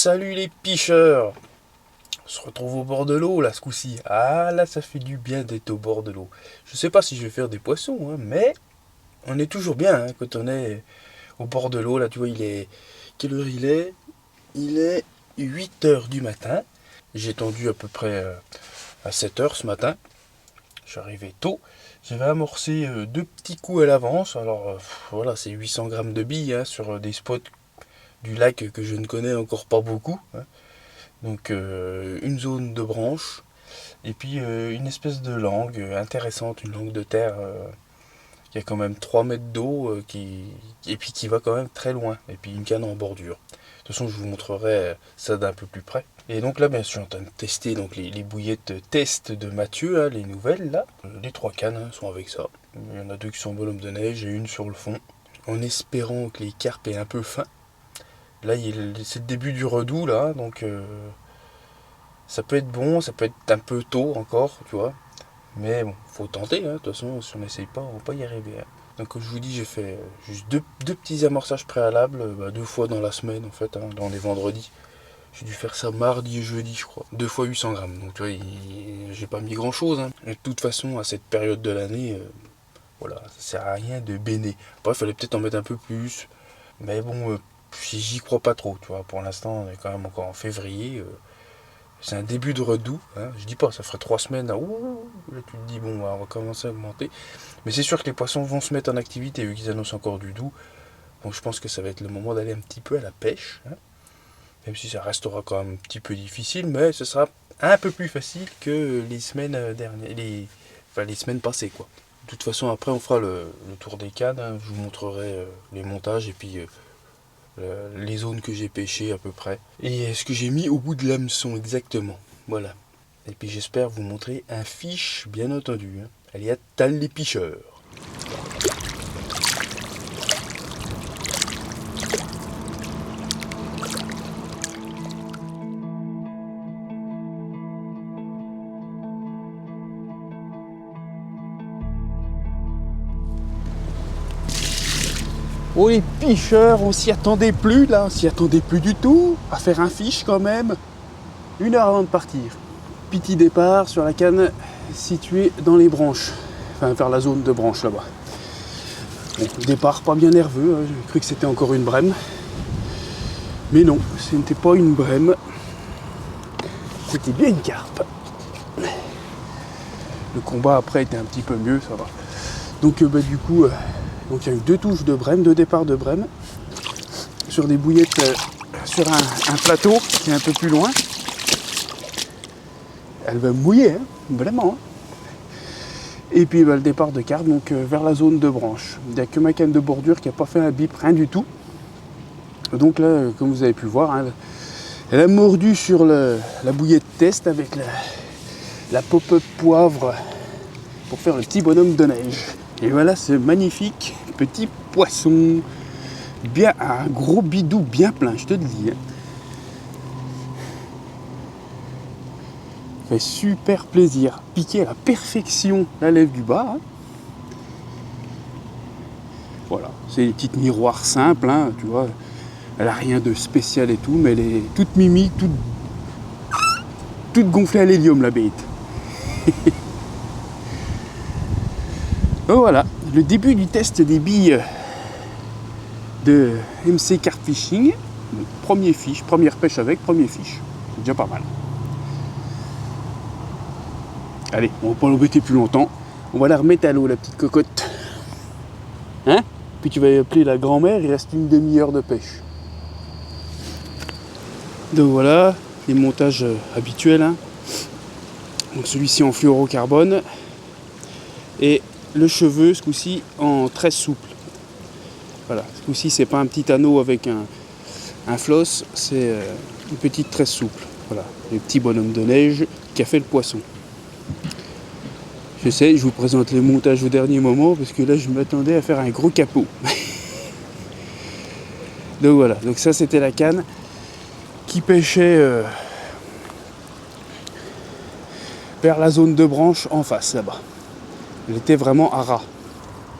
Salut les pêcheurs! On se retrouve au bord de l'eau là ce coup-ci. Ah là ça fait du bien d'être au bord de l'eau. Je sais pas si je vais faire des poissons, hein, mais on est toujours bien hein, quand on est au bord de l'eau. Là tu vois il est. Quelle heure il est? Il est 8 heures du matin. J'ai tendu à peu près à 7 heures ce matin. Je suis arrivé tôt. J'avais amorcé deux petits coups à l'avance. Alors voilà, c'est 800 grammes de billes hein, sur des spots du lac que je ne connais encore pas beaucoup. Hein. Donc une zone de branche et puis une espèce de langue intéressante, une langue de terre qui a quand même 3 mètres d'eau et puis qui va quand même très loin. Et puis une canne en bordure. De toute façon, je vous montrerai ça d'un peu plus près. Et donc là, bien sûr, je suis en train de tester donc, les bouillettes test de Mathieu, hein, les nouvelles là. Les 3 cannes hein, sont avec ça. Il y en a 2 qui sont en bonhomme de neige et une sur le fond. En espérant que les carpes aient un peu faim. Là, c'est le début du redout, là, donc ça peut être bon, ça peut être un peu tôt encore, tu vois. Mais bon, faut tenter, hein. De toute façon, si on n'essaye pas, on va pas y arriver. Hein. Donc, comme je vous dis, j'ai fait juste deux petits amorçages préalables, 2 fois dans la semaine, en fait, hein, dans les vendredis. J'ai dû faire ça mardi et jeudi, je crois. 2 fois 800 grammes, donc tu vois, j'ai pas mis grand-chose. Hein. Et de toute façon, à cette période de l'année, voilà, ça sert à rien de béner. Après, il fallait peut-être en mettre un peu plus. Mais bon, j'y crois pas trop, tu vois. Pour l'instant, on est quand même encore en février. C'est un début de redout. Hein. Je dis pas, ça ferait 3 semaines. Là, là, tu te dis, bon, on va commencer à augmenter. Mais c'est sûr que les poissons vont se mettre en activité vu qu'ils annoncent encore du doux. Donc je pense que ça va être le moment d'aller un petit peu à la pêche. Hein. Même si ça restera quand même un petit peu difficile, mais ce sera un peu plus facile que les semaines dernières. Les semaines passées, quoi. De toute façon, après, on fera le tour des cannes. Hein. Je vous montrerai les montages et puis les zones que j'ai pêchées à peu près. Et ce que j'ai mis au bout de l'hameçon exactement. Voilà. Et puis j'espère vous montrer un fiche, bien entendu. Hein. Alias Tal les pêcheurs. Oh les pêcheurs, on s'y attendait plus là, on s'y attendait plus du tout à faire un fiche quand même. 1 heure avant de partir. Petit départ sur la canne située dans les branches, enfin vers la zone de branche là-bas. Bon, départ pas bien nerveux, hein. J'ai cru que c'était encore une brème. Mais non, ce n'était pas une brème. C'était bien une carpe. Le combat après était un petit peu mieux, ça va. Donc du coup, donc il y a eu 2 touches de brème, 2 départs de brème. Sur des bouillettes sur un plateau qui est un peu plus loin. Elle va me mouiller, hein, vraiment. Et puis le départ de carpe, donc vers la zone de branche. Il n'y a que ma canne de bordure qui n'a pas fait un bip, rien du tout. Donc là, comme vous avez pu voir, hein, elle a mordu sur la bouillette test avec la pop-up poivre pour faire le petit bonhomme de neige. Et voilà ce magnifique petit poisson. Bien, un gros bidou bien plein, je te le dis. Hein. Fait super plaisir. Piqué à la perfection la lèvre du bas. Hein. Voilà, c'est des petites miroirs simples, hein, tu vois. Elle a rien de spécial et tout, mais elle est toute mimi, toute gonflée à l'hélium la bête. Donc voilà, le début du test des billes de MC Carp Fishing. Donc, premier fiche, première pêche avec, premier fiche. C'est déjà pas mal. Allez, on va pas l'embêter plus longtemps. On va la remettre à l'eau, la petite cocotte. Hein? Puis tu vas appeler la grand-mère, il reste une demi-heure de pêche. Donc voilà, les montages habituels. Hein. Donc celui-ci en fluorocarbone. Et le cheveu, ce coup-ci, en tresse souple. Voilà, ce coup-ci, c'est pas un petit anneau avec un floss, c'est une petite tresse souple. Voilà, le petit bonhomme de neige qui a fait le poisson. Je sais, je vous présente les montages au dernier moment parce que là, je m'attendais à faire un gros capot. Donc voilà, donc ça, c'était la canne qui pêchait vers la zone de branche en face là-bas. Elle était vraiment à ras.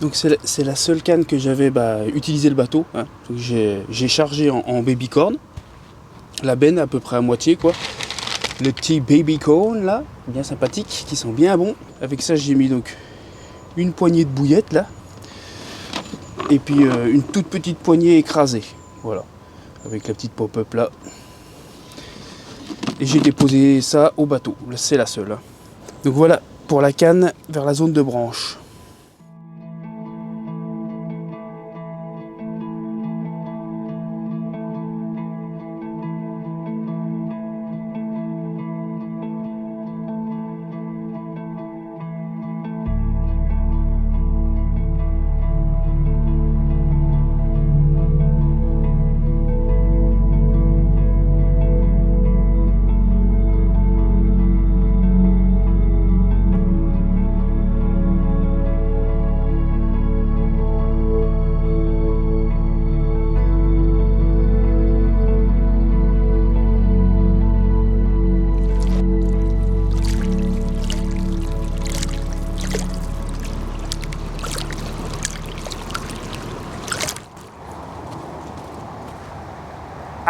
Donc c'est la seule canne que j'avais utilisé le bateau. Hein. J'ai chargé en babycorn. la benne à peu près à moitié quoi. Le petit baby corn là, bien sympathique, qui sent bien bon. Avec ça j'ai mis donc une poignée de bouillettes là. Et puis une toute petite poignée écrasée. Voilà. Avec la petite pop-up là. Et j'ai déposé ça au bateau. C'est la seule. Donc voilà pour la canne vers la zone de branche.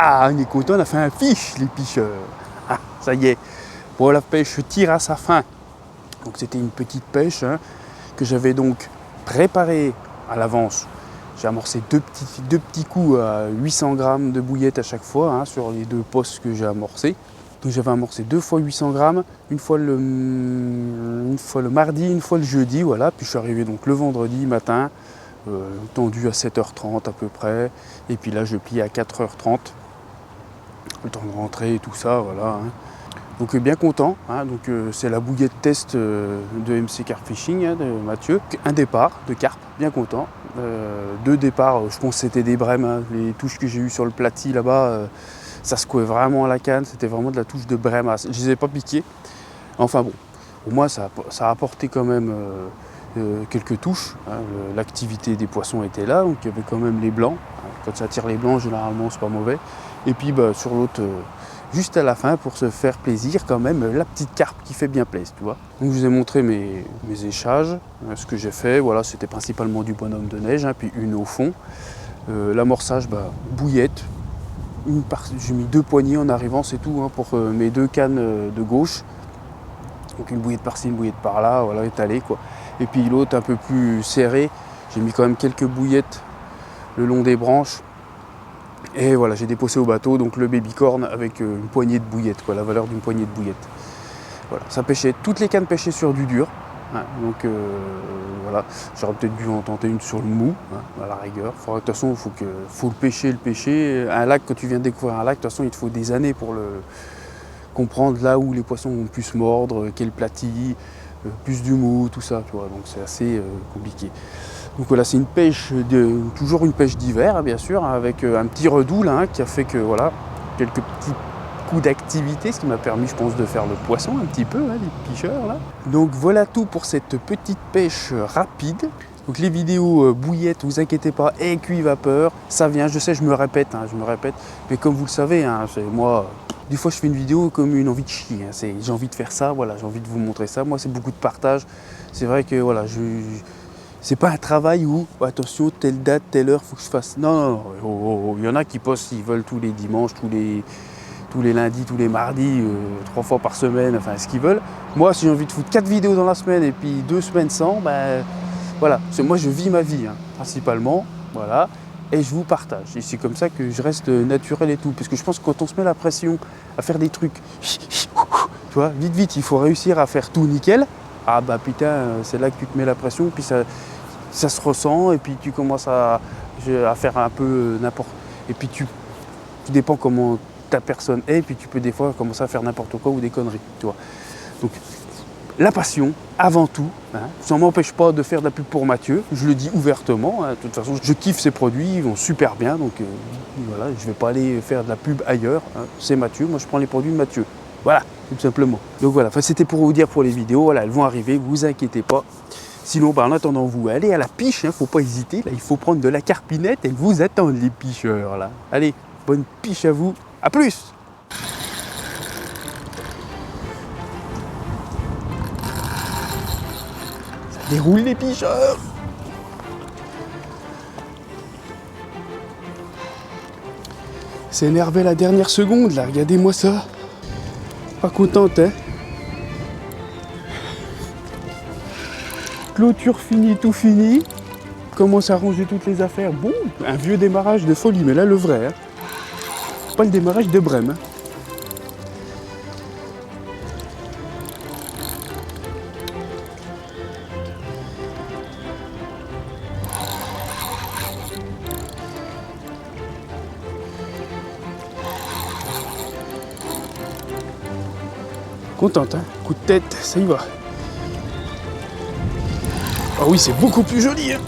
Ah, on est content, on a fait un fiche, les picheurs. Ah, ça y est. Bon, la pêche tire à sa fin. Donc c'était une petite pêche que j'avais donc préparée à l'avance. J'ai amorcé deux petits coups à 800 grammes de bouillettes à chaque fois sur les 2 postes que j'ai amorcés. Donc j'avais amorcé 2 fois 800 grammes, une fois le mardi, une fois le jeudi, voilà. Puis je suis arrivé donc le vendredi matin, tendu à 7h30 à peu près. Et puis là je plie à 4h30. Le temps de rentrer et tout ça, voilà. Donc bien content, donc c'est la bouillette test de MC Carp Fishing de Mathieu. Un départ de carpe, bien content. 2 départs, je pense que c'était des brèmes. Les touches que j'ai eues sur le platy là-bas, ça secouait vraiment à la canne, c'était vraiment de la touche de brème. Je ne les ai pas piqués. Enfin bon, au moins ça a apporté quand même quelques touches. L'activité des poissons était là, donc il y avait quand même les blancs. Quand ça tire les blancs, généralement c'est pas mauvais. Et puis sur l'autre, juste à la fin, pour se faire plaisir, quand même, la petite carpe qui fait bien plaisir, tu vois. Donc je vous ai montré mes échages, ce que j'ai fait. Voilà, c'était principalement du bonhomme de neige, puis une au fond. L'amorçage, bouillette. J'ai mis 2 poignées en arrivant, c'est tout, pour mes 2 cannes de gauche. Donc une bouillette par-ci, une bouillette par-là, voilà, étalée, quoi. Et puis l'autre un peu plus serré, j'ai mis quand même quelques bouillettes le long des branches. Et voilà, j'ai déposé au bateau donc le baby corn avec une poignée de bouillettes, quoi, la valeur d'une poignée de bouillettes. Voilà, ça pêchait, toutes les cannes pêchaient sur du dur. Donc voilà, j'aurais peut-être dû en tenter une sur le mou, à la rigueur. De toute façon, il faut le pêcher. Un lac, quand tu viens de découvrir un lac, de toute façon, il te faut des années pour comprendre là où les poissons vont plus mordre, quel platy, plus du mou, tout ça, tu vois. Donc c'est assez compliqué. Donc voilà, c'est toujours une pêche d'hiver, bien sûr, avec un petit redoux là, qui a fait que voilà, quelques petits coups d'activité, ce qui m'a permis, je pense, de faire le poisson un petit peu, les picheurs là. Donc voilà tout pour cette petite pêche rapide. Donc les vidéos bouillettes, vous inquiétez pas, et cuit vapeur, ça vient, je sais, je me répète, mais comme vous le savez, c'est moi. Des fois je fais une vidéo comme une envie de chier, j'ai envie de faire ça, voilà, j'ai envie de vous montrer ça. Moi c'est beaucoup de partage. C'est vrai que voilà, c'est pas un travail où attention, telle date, telle heure, faut que je fasse. Non. Il y en a qui postent, ils veulent tous les dimanches, tous les lundis, tous les mardis, 3 fois par semaine, enfin ce qu'ils veulent. Moi si j'ai envie de foutre 4 vidéos dans la semaine et puis 2 semaines sans, voilà. Moi je vis ma vie principalement, voilà. Et je vous partage. Et c'est comme ça que je reste naturel et tout. Parce que je pense que quand on se met la pression à faire des trucs, tu vois, vite, il faut réussir à faire tout nickel. Ah putain, c'est là que tu te mets la pression, puis ça se ressent, et puis tu commences à faire un peu n'importe. Et puis tu dépends comment ta personne est, et puis tu peux des fois commencer à faire n'importe quoi ou des conneries, tu vois. Donc la passion, avant tout, ça ne m'empêche pas de faire de la pub pour Mathieu, je le dis ouvertement, de toute façon je kiffe ses produits, ils vont super bien, donc voilà, je ne vais pas aller faire de la pub ailleurs, c'est Mathieu, moi je prends les produits de Mathieu, voilà, tout simplement. Donc voilà, c'était pour vous dire pour les vidéos, voilà, elles vont arriver, vous inquiétez pas. Sinon, en attendant, vous allez à la piche, faut pas hésiter, là il faut prendre de la carpinette et vous attendre les picheurs là. Allez, bonne piche à vous, à plus. Déroule les picheurs. s'est énervé à la dernière seconde, là, regardez-moi ça. Pas contente, hein. Clôture finie, tout fini. Commence à ranger toutes les affaires. Bon, un vieux démarrage de folie, mais là, le vrai, hein. Pas le démarrage de Brême, hein. Contente, hein. Coup de tête, ça y va. Ah oui, c'est beaucoup plus joli, hein.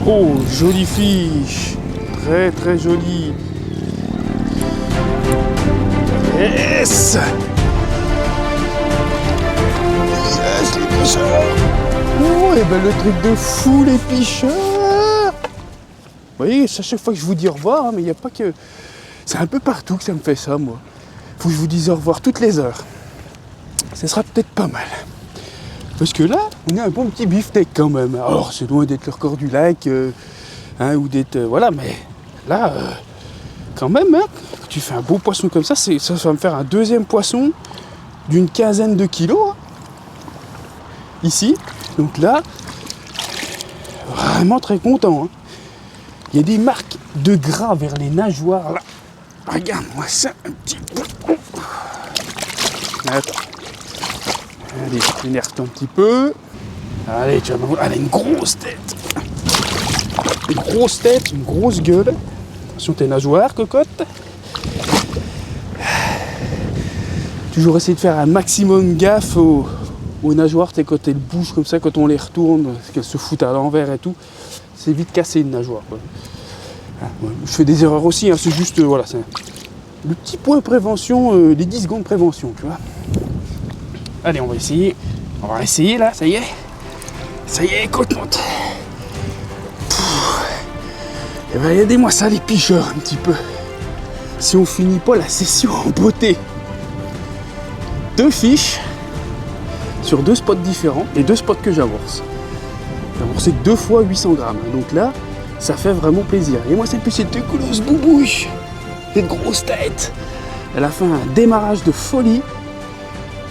Oh, jolie fiche. Très très jolie. Yes! Yes, les picheurs! Oh, et ben le truc de fou, les picheurs! Vous voyez, c'est à chaque fois que je vous dis au revoir, hein, mais il n'y a pas que... C'est un peu partout que ça me fait ça, moi. Faut que je vous dise au revoir toutes les heures. Ce sera peut-être pas mal. Parce que là, on a un bon petit beefsteak quand même. Alors, c'est loin d'être le record du lac, hein, ou d'être... voilà, mais là, quand même, hein, tu fais un beau poisson comme ça, ça va me faire un deuxième poisson d'une quinzaine de kilos. Hein, ici. Donc là, vraiment très content. Hein. Il y a des marques de gras vers les nageoires. Là. Regarde-moi ça un petit peu. Attends. Allez, énerve-toi un petit peu. Allez, tu vas voir. Allez, une grosse tête. Une grosse tête, une grosse gueule. Attention tes nageoires, cocotte. Toujours essayer de faire un maximum gaffe aux nageoires, quand elles bougent comme ça, quand on les retourne, qu'elles se foutent à l'envers et tout. C'est vite cassé une nageoire. Quoi. Je fais des erreurs aussi, hein, c'est juste, voilà, c'est le petit point prévention, les 10 secondes prévention, tu vois. Allez, on va essayer. On va essayer là, ça y est. Ça y est, côte monte. Et ben aidez-moi ça les picheurs un petit peu. Si on finit pas la session en beauté. 2 fiches sur 2 spots différents et 2 spots que j'amorce. J'ai amorcé 2 fois 800 grammes. Donc là, ça fait vraiment plaisir. Et moi, c'est plus cette colosses boubouche, cette grosse tête. Elle a fait un démarrage de folie.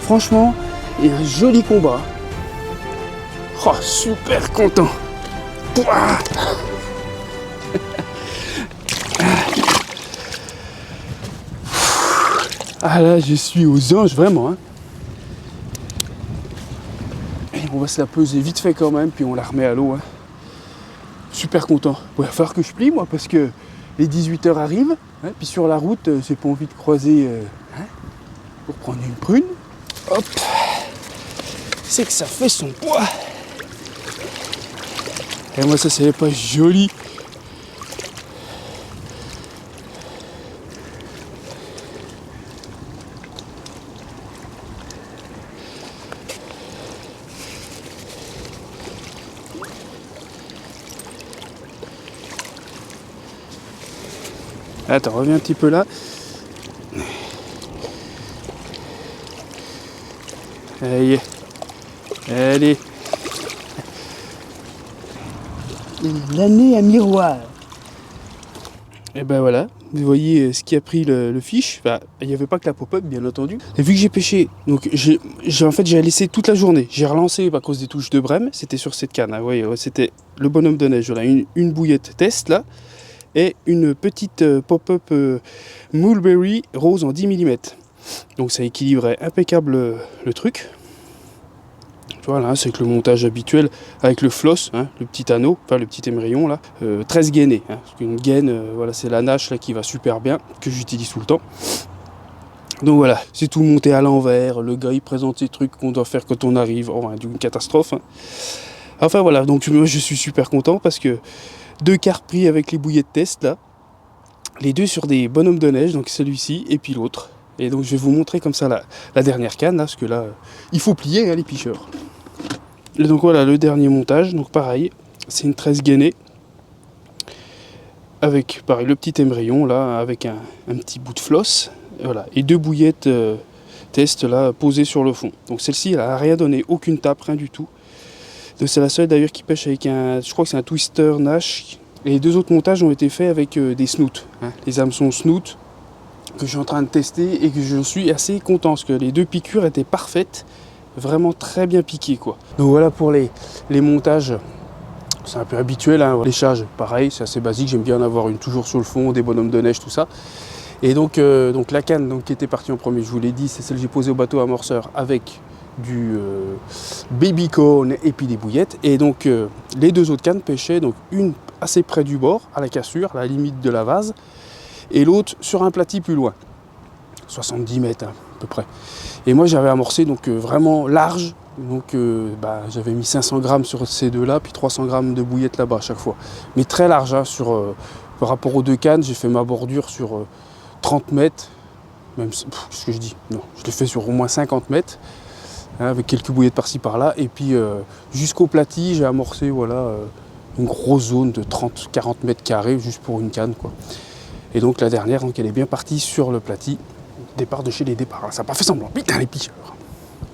Franchement, et un joli combat. Oh, super content. Pouah. Ah là, je suis aux anges, vraiment. Hein. Et on va se la peser vite fait quand même, puis on la remet à l'eau. Hein. Super content. Il va falloir que je plie, moi, parce que les 18h arrivent. Hein, puis sur la route, j'ai pas envie de croiser hein, pour prendre une prune. Hop. C'est que ça fait son poids. Et moi, ça, c'est pas joli. Attends, reviens un petit peu là. Allez. Allez. L'année à miroir. Et ben voilà, vous voyez ce qui a pris le fiche. Enfin, il n'y avait pas que la pop-up, bien entendu. Et vu que j'ai pêché, donc j'ai laissé toute la journée. J'ai relancé à cause des touches de Brême. C'était sur cette canne. Hein, voyez, c'était le bonhomme de neige. Voilà, une bouillette test là. Et une petite pop-up Mulberry rose en 10 mm. Donc ça équilibrait impeccable le truc. Voilà, c'est que le montage habituel avec le floss, hein, le petit anneau, enfin le petit émerillon là, 13 gainés. Hein, parce qu'une gaine, voilà, c'est la nage là qui va super bien, que j'utilise tout le temps. Donc voilà, c'est tout monté à l'envers, le gars il présente ses trucs qu'on doit faire quand on arrive, oh, une catastrophe. Hein. Enfin voilà, donc moi je suis super content parce que 2 quarts pris avec les bouillets de test là, les 2 sur des bonhommes de neige, donc celui-ci et puis l'autre. Et donc je vais vous montrer comme ça la dernière canne, là, parce que là, il faut plier hein, les picheurs. Et donc voilà le dernier montage, donc pareil, c'est une tresse gainée avec pareil le petit émerillon là, avec un petit bout de flosse, et voilà, et 2 bouillettes test là posées sur le fond. Donc celle-ci elle a rien donné, aucune tape, rien du tout. Donc c'est la seule d'ailleurs qui pêche avec je crois que c'est un twister Nash. Et les 2 autres montages ont été faits avec des snoots, hein, les hameçons snoot que je suis en train de tester et que je suis assez content parce que les 2 piqûres étaient parfaites, vraiment très bien piquées quoi. Donc voilà pour les montages, c'est un peu habituel, hein. Les charges pareil, c'est assez basique, j'aime bien en avoir une toujours sur le fond, des bonhommes de neige, tout ça. Et donc la canne donc, qui était partie en premier, je vous l'ai dit, c'est celle que j'ai posée au bateau amorceur avec du baby corn et puis des bouillettes. Et donc les 2 autres cannes pêchaient, donc une assez près du bord, à la cassure, à la limite de la vase, et l'autre sur un platy plus loin, 70 mètres hein, à peu près. Et moi j'avais amorcé donc vraiment large, donc j'avais mis 500 grammes sur ces 2-là, puis 300 grammes de bouillettes là-bas à chaque fois. Mais très large, hein, par rapport aux 2 cannes, j'ai fait ma bordure sur 30 mètres, même, qu'est-ce que je dis, non, je l'ai fait sur au moins 50 mètres, hein, avec quelques bouillettes par-ci par-là, et puis jusqu'au platy, j'ai amorcé voilà, une grosse zone de 30-40 mètres carrés, juste pour une canne, quoi. Et donc la dernière, donc, elle est bien partie sur le platy, départ de chez les départs, ça n'a pas fait semblant, putain les picheurs.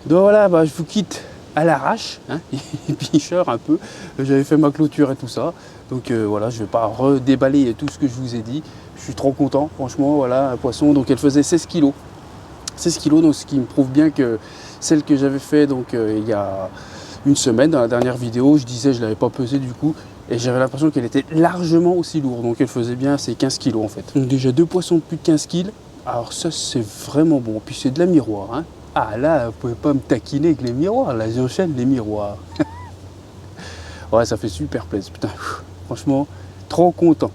Donc voilà, je vous quitte à l'arrache, hein, les picheurs un peu, j'avais fait ma clôture et tout ça, donc voilà, je ne vais pas redéballer tout ce que je vous ai dit, je suis trop content, franchement, voilà, un poisson, donc elle faisait 16 kg, 16 kg, donc ce qui me prouve bien que celle que j'avais fait donc il y a une semaine, dans la dernière vidéo, je disais, je ne l'avais pas pesée du coup, et j'avais l'impression qu'elle était largement aussi lourde, donc elle faisait bien ces 15 kg en fait. Donc déjà 2 poissons de plus de 15 kg, alors ça c'est vraiment bon, puis c'est de la miroir, hein. Ah là, vous pouvez pas me taquiner avec les miroirs, là j'enchaîne les miroirs. Ouais, ça fait super plaisir, putain, franchement, trop content.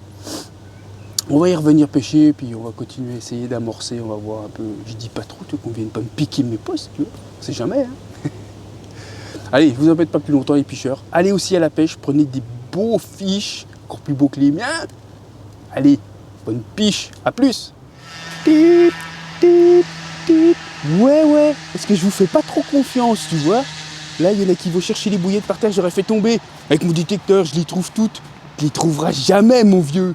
On va y revenir pêcher, puis on va continuer à essayer d'amorcer, on va voir un peu, je dis pas trop, qu'on vienne pas me piquer mes postes, tu vois, on sait jamais, hein. Allez, je vous embête pas plus longtemps les picheurs, allez aussi à la pêche, prenez des beaux fiches, encore plus beaux que les miens. Allez, bonne piche, à plus. Ouais, parce que je vous fais pas trop confiance, tu vois. Là, il y en a qui vont chercher les bouillettes par terre, j'aurais fait tomber. Avec mon détecteur, je les trouve toutes. Tu les trouveras jamais, mon vieux.